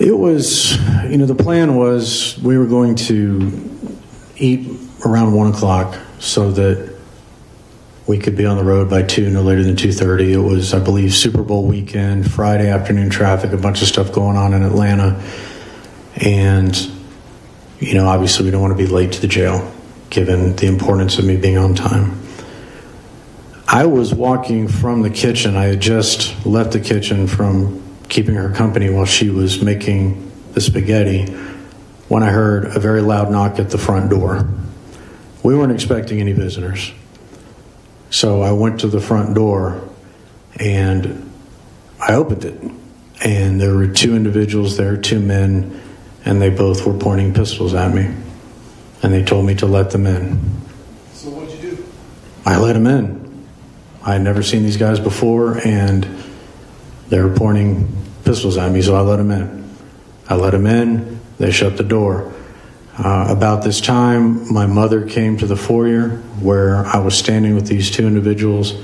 It was, the plan was we were going to eat around 1 o'clock so that we could be on the road by 2, no later than 2:30. It was, I believe, Super Bowl weekend, Friday afternoon traffic, a bunch of stuff going on in Atlanta. And, obviously we don't want to be late to the jail, given the importance of me being on time. I was walking from the kitchen. I had just left the kitchen from keeping her company while she was making the spaghetti when I heard a very loud knock at the front door. We weren't expecting any visitors. So I went to the front door and I opened it. And there were 2 individuals there, 2 men, and they both were pointing pistols at me. And they told me to let them in. So what'd you do? I let them in. I had never seen these guys before, and they were pointing pistols at me, so I let them in. I let them in. They shut the door. About this time, my mother came to the foyer where I was standing with these 2 individuals,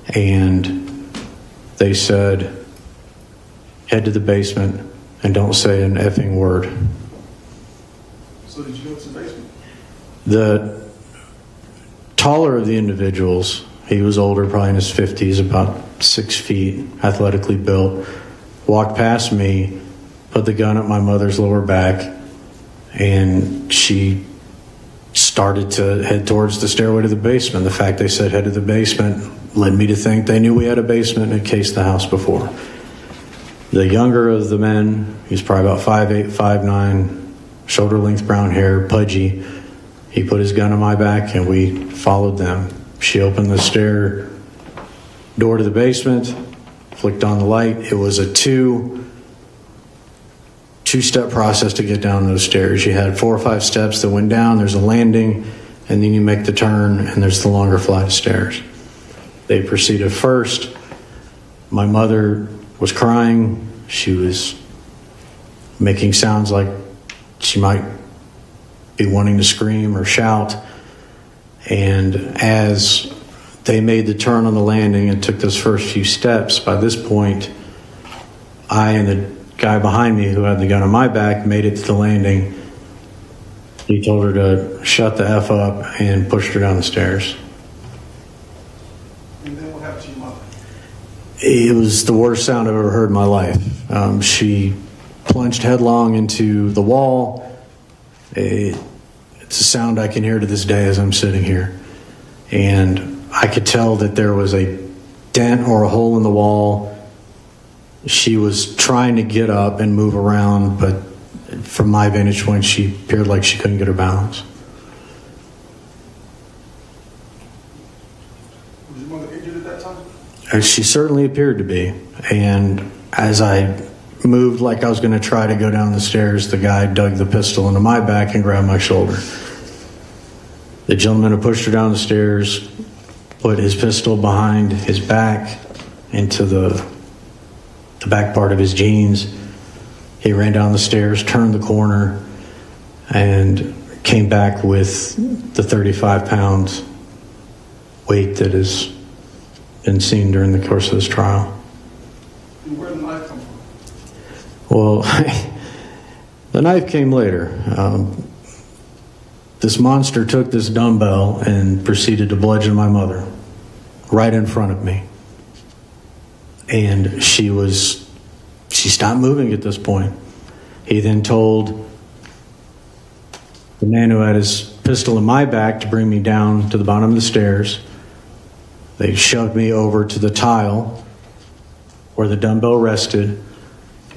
and they said, head to the basement and don't say an effing word. So did you go to the basement? The taller of the individuals, he was older, probably in his 50s, about 6 feet, athletically built, walked past me, put the gun at my mother's lower back, and she started to head towards the stairway to the basement. The fact they said head to the basement led me to think they knew we had a basement and had cased the house before. The younger of the men, he's probably about 5'8", 5'9", shoulder-length brown hair, pudgy. He put his gun on my back and we followed them. She opened the stair door to the basement, flicked on the light. It was a two-step process to get down those stairs. You had 4 or 5 steps that went down, there's a landing, and then you make the turn and there's the longer flight of stairs. They proceeded first. My mother was crying. She was making sounds like she might be wanting to scream or shout. And as they made the turn on the landing and took those first few steps, by this point, I and the guy behind me who had the gun on my back made it to the landing. He told her to shut the F up and pushed her down the stairs. And then what happened to your mother? It was the worst sound I've ever heard in my life. She plunged headlong into the wall. It's a sound I can hear to this day as I'm sitting here. And I could tell that there was a dent or a hole in the wall. She was trying to get up and move around, but from my vantage point, she appeared like she couldn't get her balance. Was your mother injured at that time? She certainly appeared to be. And as I moved like I was going to try to go down the stairs, the guy dug the pistol into my back and grabbed my shoulder. The gentleman who pushed her down the stairs put his pistol behind his back into the back part of his jeans. He ran down the stairs, turned the corner, and came back with the 35-pound weight that has been seen during the course of this trial. And where did the knife come from? Well, the knife came later. This monster took this dumbbell and proceeded to bludgeon my mother right in front of me. And she stopped moving at this point. He then told the man who had his pistol in my back to bring me down to the bottom of the stairs. They shoved me over to the tile where the dumbbell rested.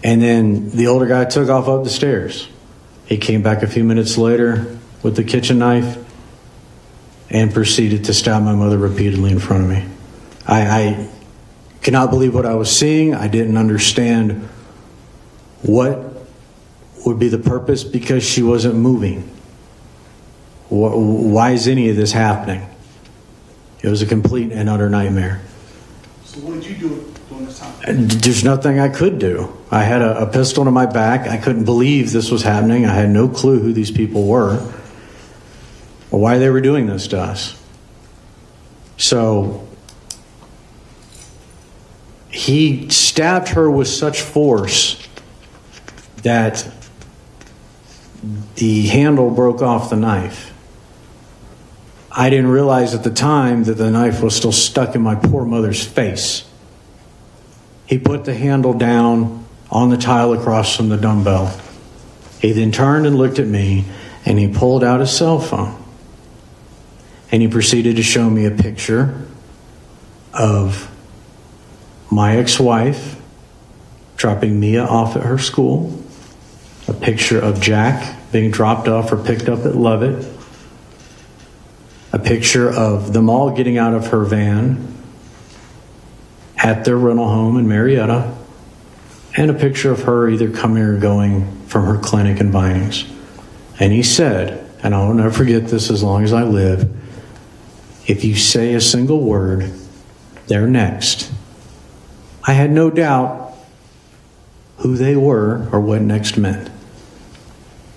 And then the older guy took off up the stairs. He came back a few minutes later with the kitchen knife and proceeded to stab my mother repeatedly in front of me. I cannot believe what I was seeing. I didn't understand what would be the purpose because she wasn't moving. Why is any of this happening? It was a complete and utter nightmare. So what did you do during this time? There's nothing I could do. I had a pistol to my back. I couldn't believe this was happening. I had no clue who these people were or why they were doing this to us. So he stabbed her with such force that the handle broke off the knife. I didn't realize at the time that the knife was still stuck in my poor mother's face. He put the handle down on the tile across from the dumbbell. He then turned and looked at me, and he pulled out his cell phone. And he proceeded to show me a picture of my ex-wife dropping Mia off at her school, a picture of Jack being dropped off or picked up at Lovett, a picture of them all getting out of her van at their rental home in Marietta, and a picture of her either coming or going from her clinic in Vinings. And he said, and I'll never forget this as long as I live, if you say a single word, they're next. I had no doubt who they were or what next meant.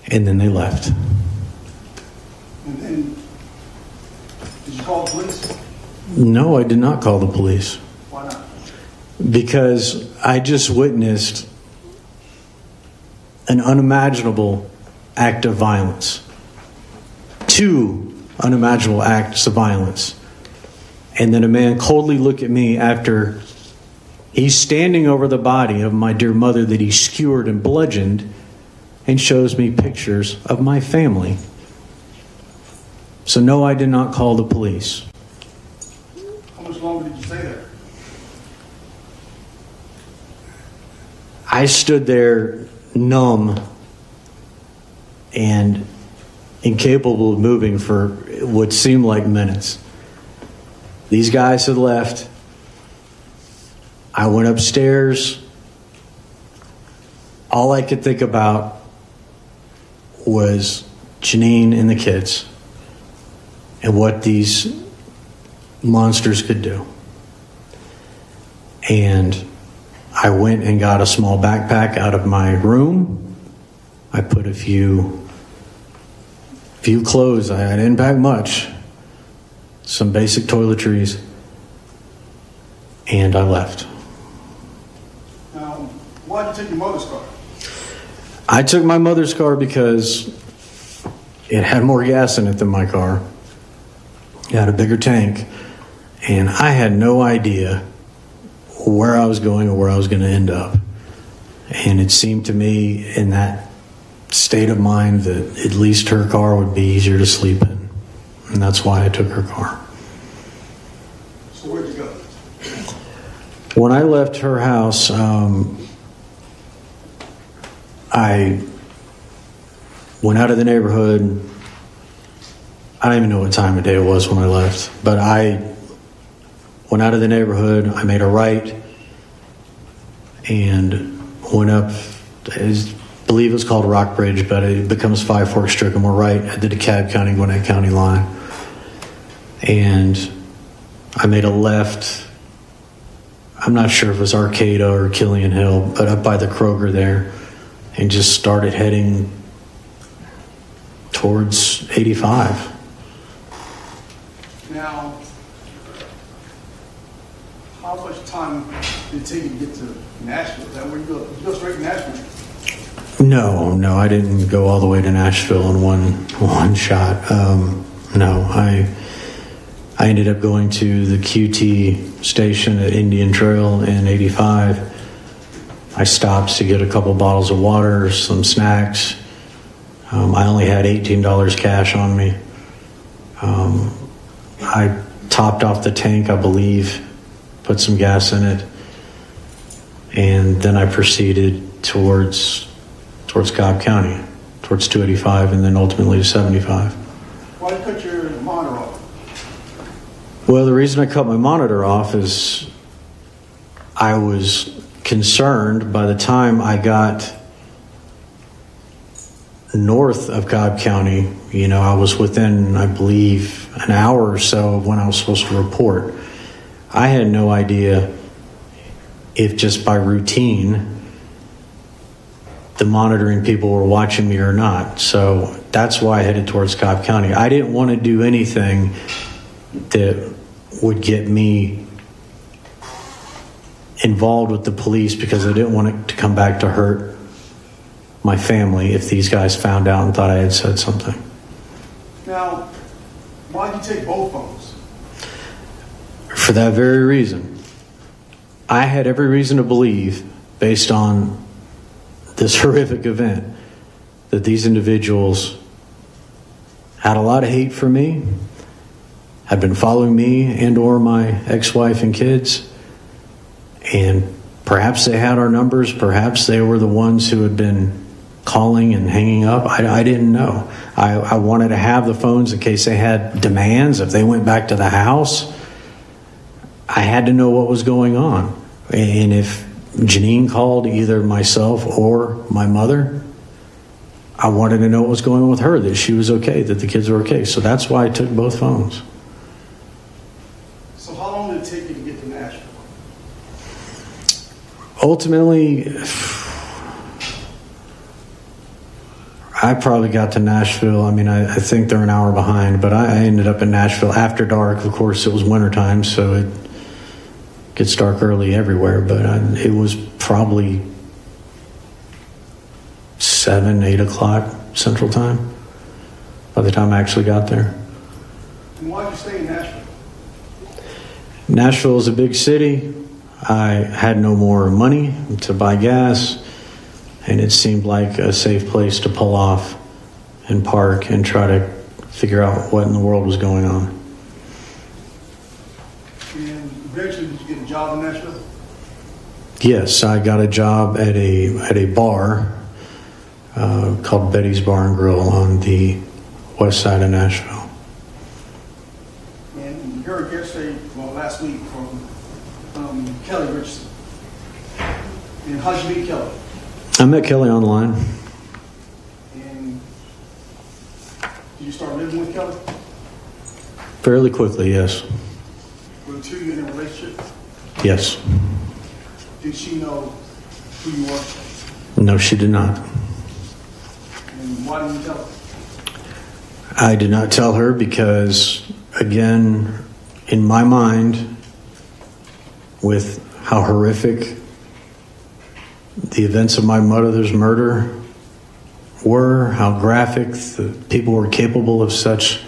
And then they left. And then, did you call the police? No, I did not call the police. Why not? Because I just witnessed an unimaginable act of violence. Two unimaginable acts of violence. And then a man coldly looked at me after he's standing over the body of my dear mother that he skewered and bludgeoned, and shows me pictures of my family. So no, I did not call the police. How much longer did you stay there? I stood there numb and incapable of moving for what seemed like minutes. These guys had left. I went upstairs. All I could think about was Janine and the kids and what these monsters could do. And I went and got a small backpack out of my room. I put a few clothes. I didn't pack much. Some basic toiletries. And I left. Now, why did you take your mother's car? I took my mother's car because it had more gas in it than my car. It had a bigger tank. And I had no idea where I was going or where I was going to end up. And it seemed to me in that state of mind that at least her car would be easier to sleep in. And that's why I took her car. So where'd you go? When I left her house, I went out of the neighborhood. I don't even know what time of day it was when I left, but I went out of the neighborhood. I made a right and went up, I believe it's called Rock Bridge, but it becomes Five Forks Sycamore right at the DeKalb County, Gwinnett County line. And I made a left. I'm not sure if it was Arcata or Killian Hill, but up by the Kroger there, and just started heading towards 85. Now, how much time did it take you to get to Nashville? Is that where you go? Did you go straight to Nashville? No, I didn't go all the way to Nashville in one shot. No, I ended up going to the QT station at Indian Trail in 85. I stopped to get a couple bottles of water, some snacks. I only had $18 cash on me. I topped off the tank, I believe, put some gas in it, and then I proceeded towards Cobb County, towards 285, and then ultimately to 75. Why did you cut your monitor off? Well, the reason I cut my monitor off is I was concerned by the time I got north of Cobb County. I was within, I believe, an hour or so of when I was supposed to report. I had no idea if just by routine the monitoring people were watching me or not. So that's why I headed towards Cobb County. I didn't want to do anything that would get me involved with the police because I didn't want it to come back to hurt my family if these guys found out and thought I had said something. Now, why did you take both phones? For that very reason. I had every reason to believe, based on this horrific event, that these individuals had a lot of hate for me, had been following me and or my ex-wife and kids, and perhaps they had our numbers, perhaps they were the ones who had been calling and hanging up. I didn't know. I wanted to have the phones in case they had demands. If they went back to the house, I had to know what was going on. And if Janine called either myself or my mother, I wanted to know what was going on with her, that she was okay, that the kids were okay. So that's why I took both phones. So how long did it take you to get to Nashville? Ultimately, I probably got to Nashville. I mean, I think they're an hour behind, but I ended up in Nashville after dark. Of course, it was wintertime, so it gets dark early everywhere, but it was probably 7, 8 o'clock Central Time by the time I actually got there. And why did you stay in Nashville? Nashville is a big city. I had no more money to buy gas, and it seemed like a safe place to pull off and park and try to figure out what in the world was going on. And eventually, did you get a job in Nashville? Yes, I got a job at a bar called Betty's Bar and Grill on the west side of Nashville. And you heard yesterday, well, last week from Kelly Richardson. And how'd you meet Kelly? I met Kelly online. And did you start living with Kelly? Fairly quickly, yes. Were the two of you in a relationship? Yes. Did she know who you were? No, she did not. And why didn't you tell her? I did not tell her because, again, in my mind, with how horrific the events of my mother's murder were, how graphic the people were capable of such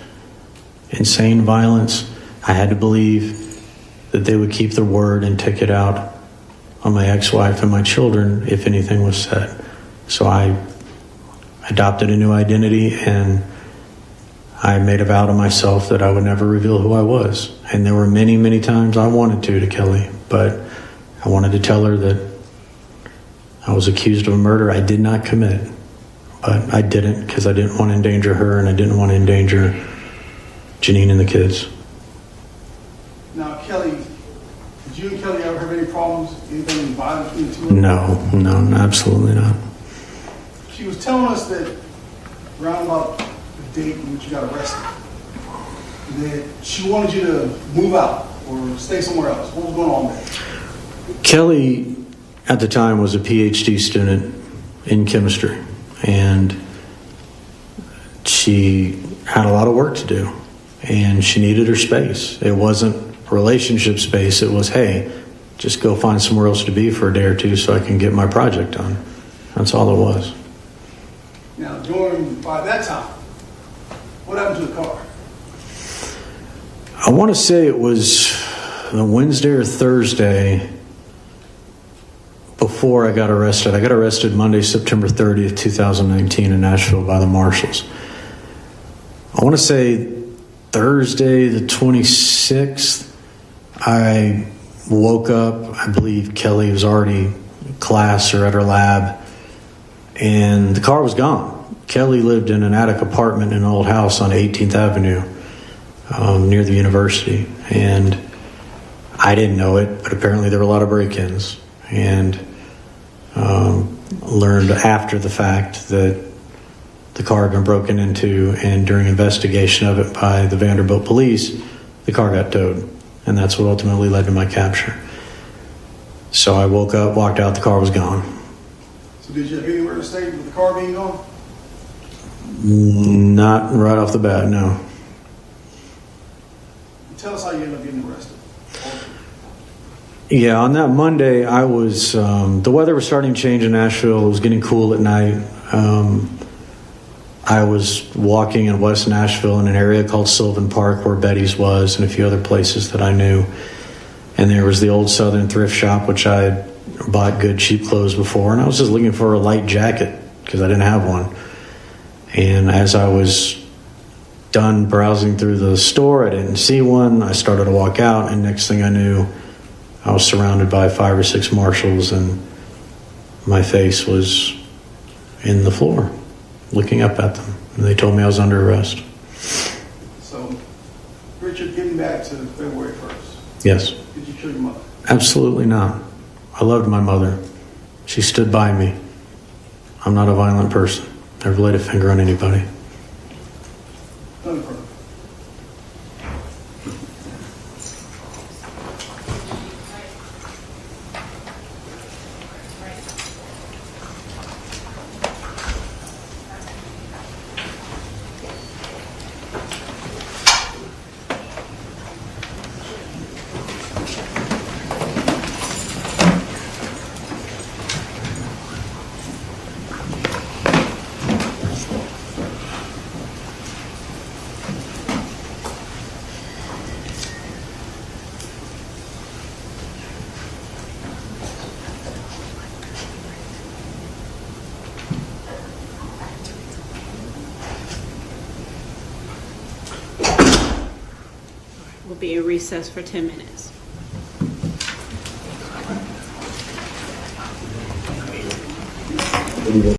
insane violence, I had to believe that they would keep their word and take it out on my ex-wife and my children if anything was said. So I adopted a new identity, and I made a vow to myself that I would never reveal who I was. And there were many, many times I wanted to Kelly, but I wanted to tell her that I was accused of a murder I did not commit. But I didn't, because I didn't want to endanger her, and I didn't want to endanger Janine and the kids. Now, Kelly, did you and Kelly ever have any problems, anything violent between the two of them? No, absolutely not. She was telling us that around about the date in which you got arrested, that she wanted you to move out or stay somewhere else. What was going on there? Kelly, at the time, was a PhD student in chemistry, and she had a lot of work to do, and she needed her space. It wasn't relationship space. It was, hey, just go find somewhere else to be for a day or two so I can get my project done. That's all it was. Now, by that time, what happened to the car? I want to say it was a Wednesday or Thursday before I got arrested. I got arrested Monday, September 30th, 2019 in Nashville by the marshals. I want to say Thursday the 26th, I woke up. I believe Kelly was already in class or at her lab, and the car was gone. Kelly lived in an attic apartment in an old house on 18th Avenue near the university, and I didn't know it, but apparently there were a lot of break-ins, and learned after the fact that the car had been broken into, and during investigation of it by the Vanderbilt police, the car got towed, and that's what ultimately led to my capture. So I woke up, walked out, the car was gone. So did you have anywhere to stay with the car being gone? Not right off the bat, no. Tell us how you ended up getting arrested. Yeah, on that Monday, I was, the weather was starting to change in Nashville. It was getting cool at night. I was walking in West Nashville in an area called Sylvan Park where Betty's was and a few other places that I knew. And there was the old Southern thrift shop, which I had bought good cheap clothes before. And I was just looking for a light jacket because I didn't have one. And as I was done browsing through the store, I didn't see one. I started to walk out, and next thing I knew, I was surrounded by 5 or 6 marshals, and my face was in the floor, looking up at them. And they told me I was under arrest. So, Richard, getting back to February 1st. Yes. Did you kill your mother? Absolutely not. I loved my mother. She stood by me. I'm not a violent person. Never laid a finger on anybody. None further. We'll be in recess for 10 minutes.